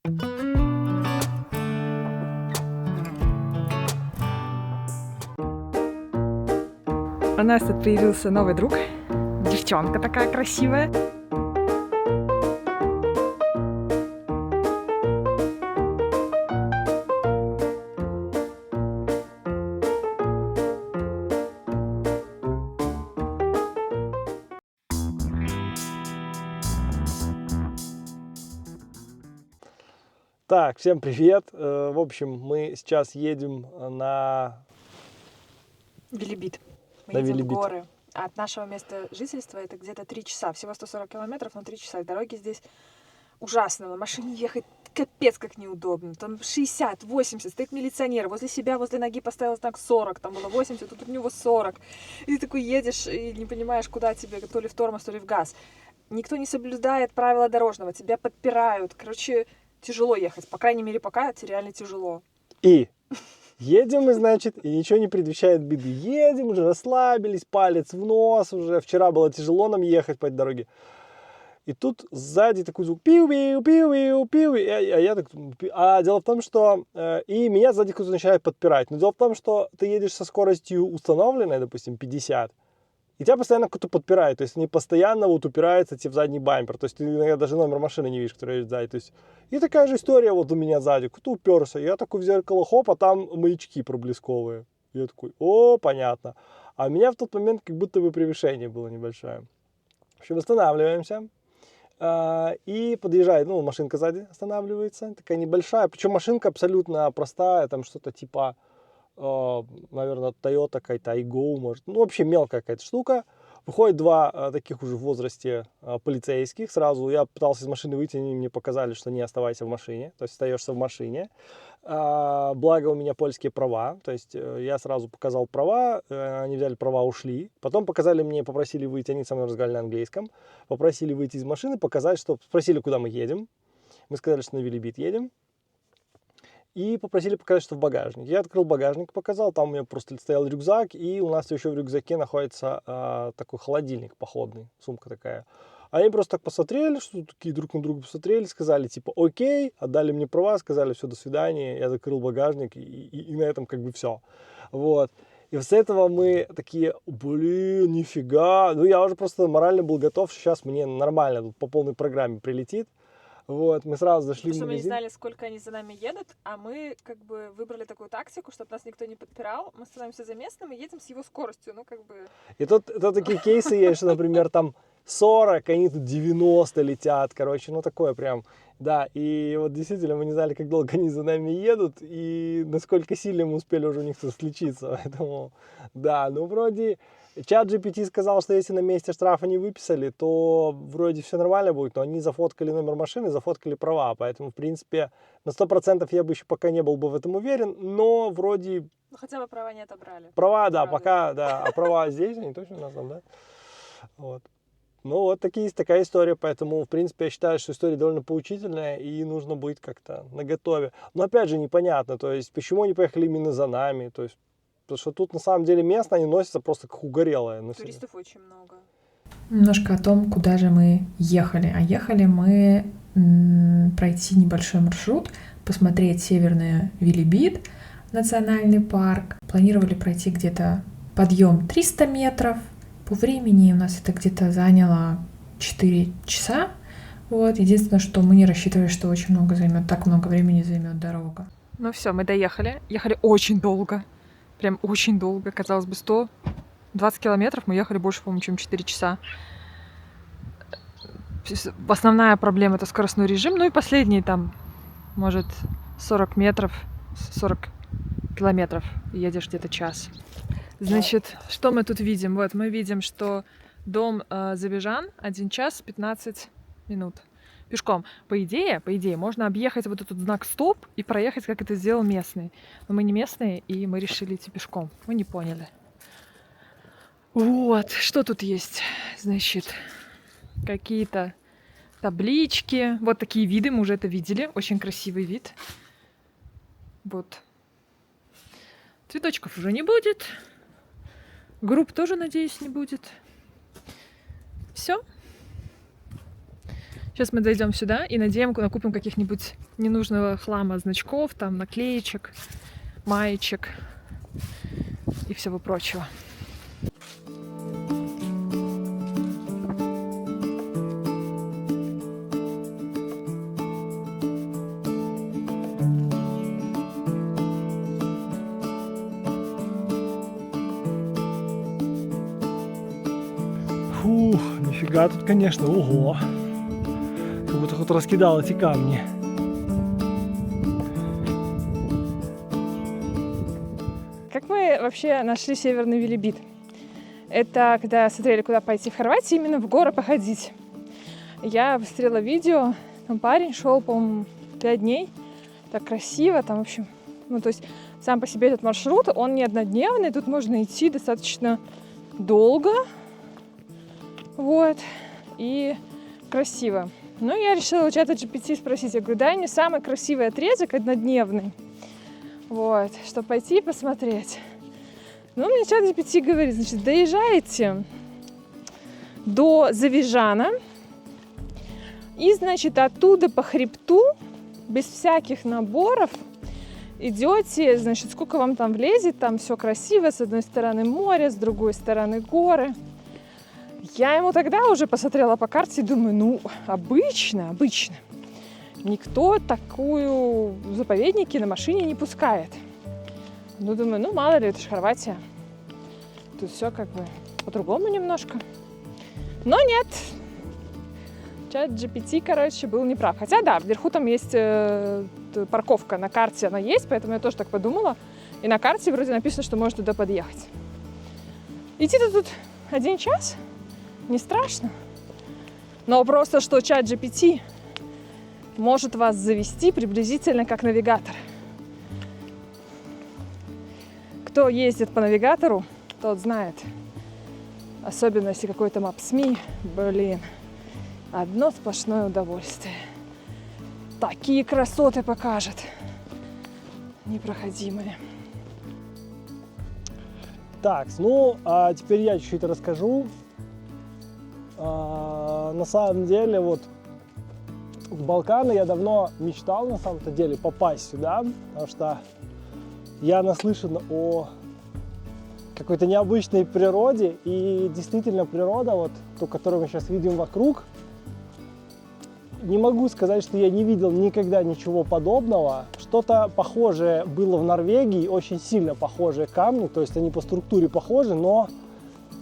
У нас тут появился новый друг. Девчонка такая красивая. Так, всем привет. В общем, мы сейчас едем на Велибит. Мы На едем Велибит. в горы. А от нашего места жительства это где-то 3 часа. Всего 140 километров, но 3 часа. Дороги здесь ужасно. На машине ехать капец как неудобно. Там 60, 80, стоит милиционер. Возле себя, возле ноги поставил знак 40. Там было 80, тут у него 40. И ты такой едешь и не понимаешь, куда тебе, то ли в тормоз, то ли в газ. Никто не соблюдает правила дорожного. Тебя подпирают. Короче, тяжело ехать. По крайней мере, пока это реально тяжело. И едем мы, значит, и ничего не предвещает беды. Едем, уже расслабились, палец в нос уже. Вчера было тяжело нам ехать по этой дороге. И тут сзади такой звук пиу-пиу-пиу-пиу-пиу. Я так... А дело в том, что... И меня сзади кто-то начинает подпирать. Но дело в том, что ты едешь со скоростью установленной, допустим, 50. И тебя постоянно кто-то подпирает. То есть они постоянно вот упираются тебе в задний бампер. То есть ты иногда даже номер машины не видишь, который едет сзади. То есть... И такая же история вот у меня сзади. Кто-то уперся. Я такой в зеркало, хоп, а там маячки проблесковые. Я такой, о, понятно. А у меня в тот момент как будто бы превышение было небольшое. В общем, останавливаемся. И подъезжает, ну, машинка сзади останавливается. Такая небольшая. Причем машинка абсолютно простая. Там что-то типа, наверное, Toyota какая-то, Aygo, может. Ну, вообще мелкая какая-то штука. Выходит два таких уже в возрасте полицейских. Сразу я пытался из машины выйти, они мне показали, что не оставайся в машине. То есть остаешься в машине. Благо у меня польские права. То есть я сразу показал права, они взяли права, ушли. Потом показали мне, попросили выйти, они со мной разговаривали на английском. Попросили выйти из машины, показать, что... Спросили, куда мы едем. Мы сказали, что на Велибит едем. И попросили показать, что в багажнике. Я открыл багажник, показал, там у меня просто стоял рюкзак, и у нас еще в рюкзаке находится такой холодильник походный, сумка такая. Они просто так посмотрели, что такие друг на друга посмотрели, сказали типа окей, отдали мне права, сказали все, до свидания, я закрыл багажник, и на этом как бы все. Вот. И с этого мы такие, блин, нифига. Ну я уже просто морально был готов, что сейчас мне нормально тут по полной программе прилетит. Вот, мы сразу зашли Потому в что мы не магазин. знали, сколько они за нами едут, а мы как бы выбрали такую тактику, чтобы нас никто не подпирал. Мы становимся за местным и едем с его скоростью. Ну, как бы... И тут такие кейсы есть, что, например, там 40, они тут 90 летят, короче, ну такое прям, да, и вот действительно мы не знали, как долго они за нами едут, и насколько сильно мы успели уже у них тут случиться, поэтому, да, ну вроде, чат GPT сказал, что если на месте штрафа не выписали, то вроде все нормально будет, но они зафоткали номер машины, зафоткали права, поэтому, в принципе, на 100% я бы еще пока не был бы в этом уверен, но вроде... Ну, хотя бы права не отобрали. Права, да, Правда. пока, да, а права здесь, они точно у нас там, да? Вот. Ну, вот такая история, поэтому, в принципе, я считаю, что история довольно поучительная, и нужно быть как-то наготове. Но, опять же, непонятно, то есть, почему они поехали именно за нами, то есть, потому что тут, на самом деле, местно они носятся просто как угорелые. Туристов очень много. Немножко о том, куда же мы ехали. А ехали мы пройти небольшой маршрут, посмотреть Северный Велибит, национальный парк. Планировали пройти где-то подъем 300 метров. По времени у нас это где-то заняло 4 часа. Вот. Единственное, что мы не рассчитывали, что очень много займет, так много времени займет дорога. Ну все, мы доехали. Ехали очень долго. Прям очень долго. Казалось бы, 120 километров мы ехали больше, по-моему, чем 4 часа. Основная проблема — это скоростной режим. Ну и последние там, может, 40 метров, 40 километров. Едешь где-то час. Значит, что мы тут видим? Вот, мы видим, что дом Забежан 1 час 15 минут. Пешком. По идее, можно объехать вот этот знак «Стоп» и проехать, как это сделал местный. Но мы не местные, и мы решили идти пешком. Мы не поняли. Вот, что тут есть? Значит, какие-то таблички. Вот такие виды, мы уже это видели. Очень красивый вид. Вот. Цветочков уже не будет. Групп тоже, надеюсь, не будет. Все. Сейчас мы дойдем сюда и надеем, накупим каких-нибудь ненужного хлама, значков, там, наклеечек, маечек и всего прочего. Фух, нифига тут, конечно, ого. Как будто кто-то раскидал эти камни. Как мы вообще нашли Северный Велебит? Это когда смотрели, куда пойти в Хорватии, именно в горы походить. Я посмотрела видео, там парень шел, по-моему, 5 дней. Так красиво, там, в общем, ну, то есть сам по себе этот маршрут, он не однодневный, тут можно идти достаточно долго, вот, и красиво. Ну, я решила у чата GPT спросить, я говорю, дай мне самый красивый отрезок однодневный, вот, чтобы пойти и посмотреть. Ну, мне чат GPT говорит, значит, доезжаете до Завижана и, значит, оттуда по хребту, без всяких наборов, идете, значит, сколько вам там влезет, там все красиво, с одной стороны море, с другой стороны горы. Я ему тогда уже посмотрела по карте и думаю, ну, обычно. Никто такую заповедники на машине не пускает. Ну, думаю, ну, мало ли, это же Хорватия. Тут все как бы по-другому немножко. Но нет. Чат GPT, короче, был неправ. Хотя, да, вверху там есть парковка, на карте она есть, поэтому я тоже так подумала. И на карте вроде написано, что можно туда подъехать. Идти-то тут 1 час, не страшно. Но просто, что чат GPT может вас завести приблизительно как навигатор. Кто ездит по навигатору, тот знает. Особенно, если какой-то Maps.me, блин, одно сплошное удовольствие. Такие красоты покажет. Непроходимые. Так, ну, а теперь я чуть-чуть расскажу. На самом деле, вот, в Балканы я давно мечтал, на самом-то деле, попасть сюда, потому что я наслышан о какой-то необычной природе, и действительно природа, вот ту, которую мы сейчас видим вокруг, не могу сказать, что я не видел никогда ничего подобного. Что-то похожее было в Норвегии, очень сильно похожие камни, то есть они по структуре похожи, но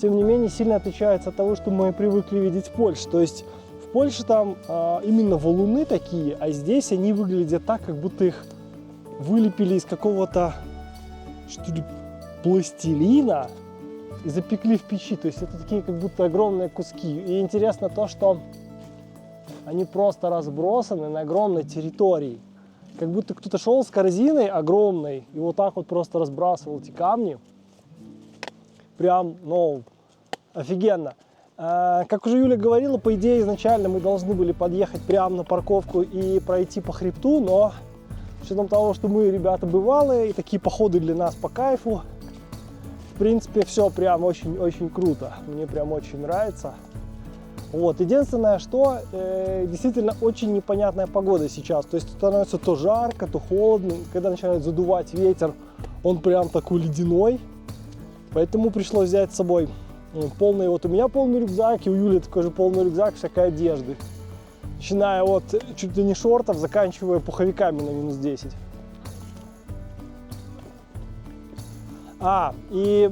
тем не менее сильно отличаются от того, что мы привыкли видеть в Польше. То есть в Польше там именно валуны такие, а здесь они выглядят так, как будто их вылепили из какого-то, что ли, пластилина и запекли в печи. То есть это такие как будто огромные куски. И интересно то, что они просто разбросаны на огромной территории. Как будто кто-то шел с корзиной огромной и вот так вот просто разбрасывал эти камни. Прям, ну, офигенно. Как уже Юля говорила, по идее изначально мы должны были подъехать прямо на парковку и пройти по хребту, но с учетом того, что мы, ребята, бывалые, и такие походы для нас по кайфу, в принципе, все прям очень-очень круто. Мне прям очень нравится. Вот. Единственное, что действительно очень непонятная погода сейчас. То есть становится то жарко, то холодно. Когда начинает задувать ветер, он прям такой ледяной. Поэтому пришлось взять с собой полный, вот у меня полный рюкзак, и у Юли такой же полный рюкзак всякой одежды. Начиная от чуть ли не шортов, заканчивая пуховиками на -10. И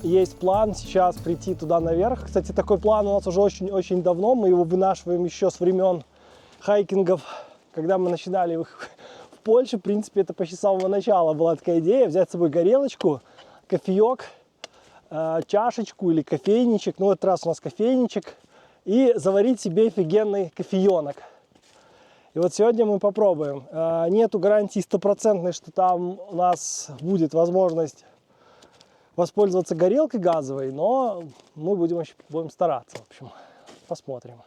есть план сейчас прийти туда наверх. Кстати, такой план у нас уже очень-очень давно. Мы его вынашиваем еще с времен хайкингов, когда мы начинали в Польше. В принципе, это почти с самого начала была такая идея взять с собой горелочку, кофеек, чашечку или кофейничек. Ну, в этот раз у нас кофейничек. И заварить себе офигенный кофеенок. И вот сегодня мы попробуем. Нету гарантии стопроцентной, что там у нас будет возможность воспользоваться горелкой газовой, но мы будем стараться. В общем, посмотрим.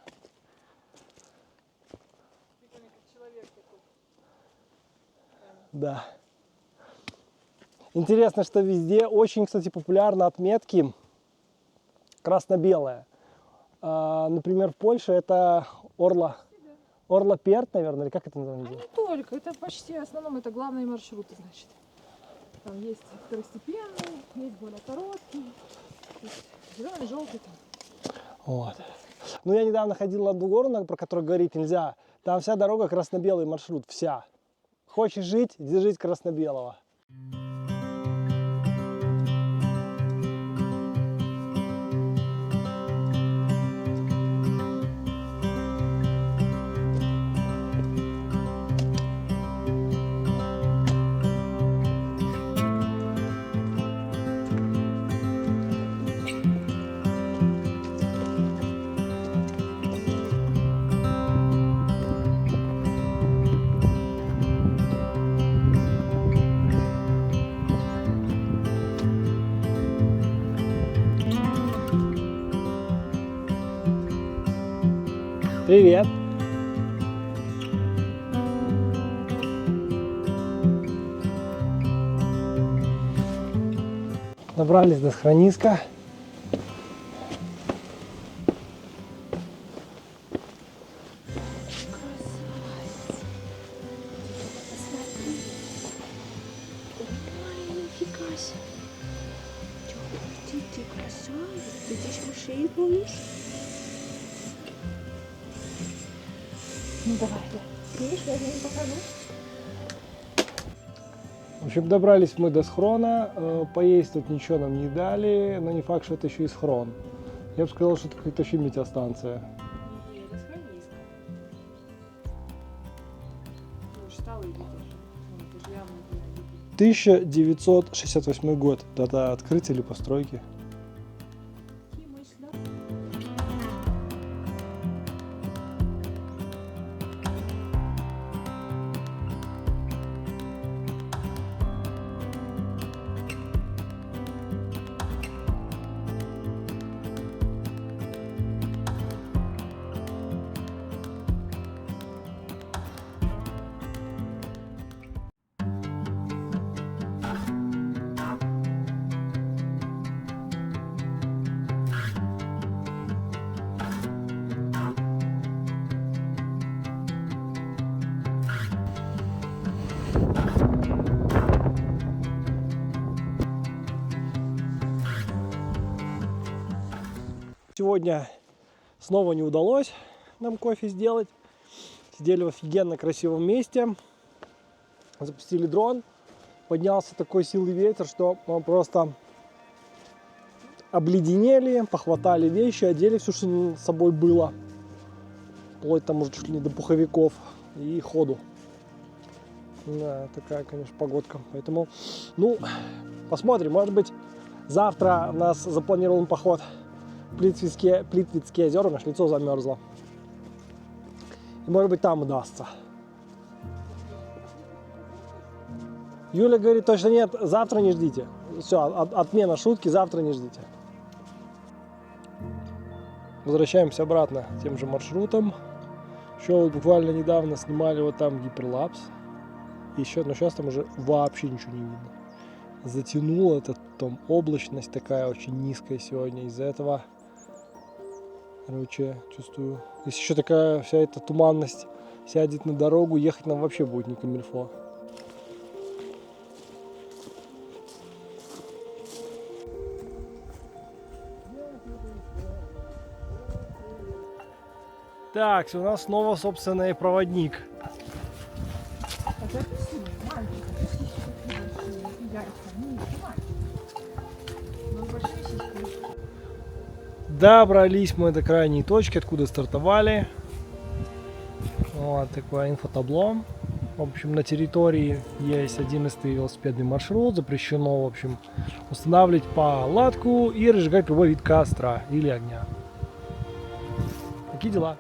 Да. Интересно, что везде очень, кстати, популярны отметки красно-белые. Например, в Польше это Орла-Перт, наверное, или как это называется? Не только, это почти в основном это главные маршруты, значит. Там есть второстепенные, есть более короткие, зеленый, желтый там. Вот. Ну, я недавно ходил на одну гору, про которую говорить нельзя. Там вся дорога красно-белый маршрут, вся. Хочешь жить, иди жить красно-белого. Привет! Добрались до Схрониска. Нифига себе. Ты красавец. Ты здесь мышей ловишь? Ну давай, да. Видишь, я не покажу. В общем, добрались мы до схрона. Поесть тут ничего нам не дали, но не факт, что это еще и схрон. Я бы сказал, что это какая-то вообще метеостанция. Не, это Схрониска. Ты уж стала и видишь. Ну, это же явно не видно. 1968 год. Дата открытия или постройки. Какие мысли, да? Сегодня снова не удалось нам кофе сделать. Сидели в офигенно красивом месте. Запустили дрон. Поднялся такой силы ветер, что мы просто обледенели, похватали вещи, одели все, что с собой было. Вплоть там уже чуть ли не до пуховиков и ходу. Да, такая, конечно, погодка. Поэтому, ну, посмотрим. Может быть, завтра у нас запланирован поход в Плитвицкие озера. Наше лицо замерзло. И, может быть, там удастся. Юля говорит, точно нет, завтра не ждите. Все, отмена шутки, завтра не ждите. Возвращаемся обратно тем же маршрутом. Еще вот буквально недавно снимали вот там гиперлапс. Еще, но сейчас там уже вообще ничего не видно. Затянуло это, там облачность такая очень низкая сегодня. Из-за этого, короче, чувствую, если еще такая вся эта туманность сядет на дорогу, ехать нам вообще будет не камильфо. Так, у нас снова собственный проводник. Добрались мы до крайней точки, откуда стартовали. Вот такое инфотабло. В общем, на территории есть 11-й велосипедный маршрут. Запрещено, в общем, устанавливать палатку и разжигать любой вид костра или огня. Такие дела.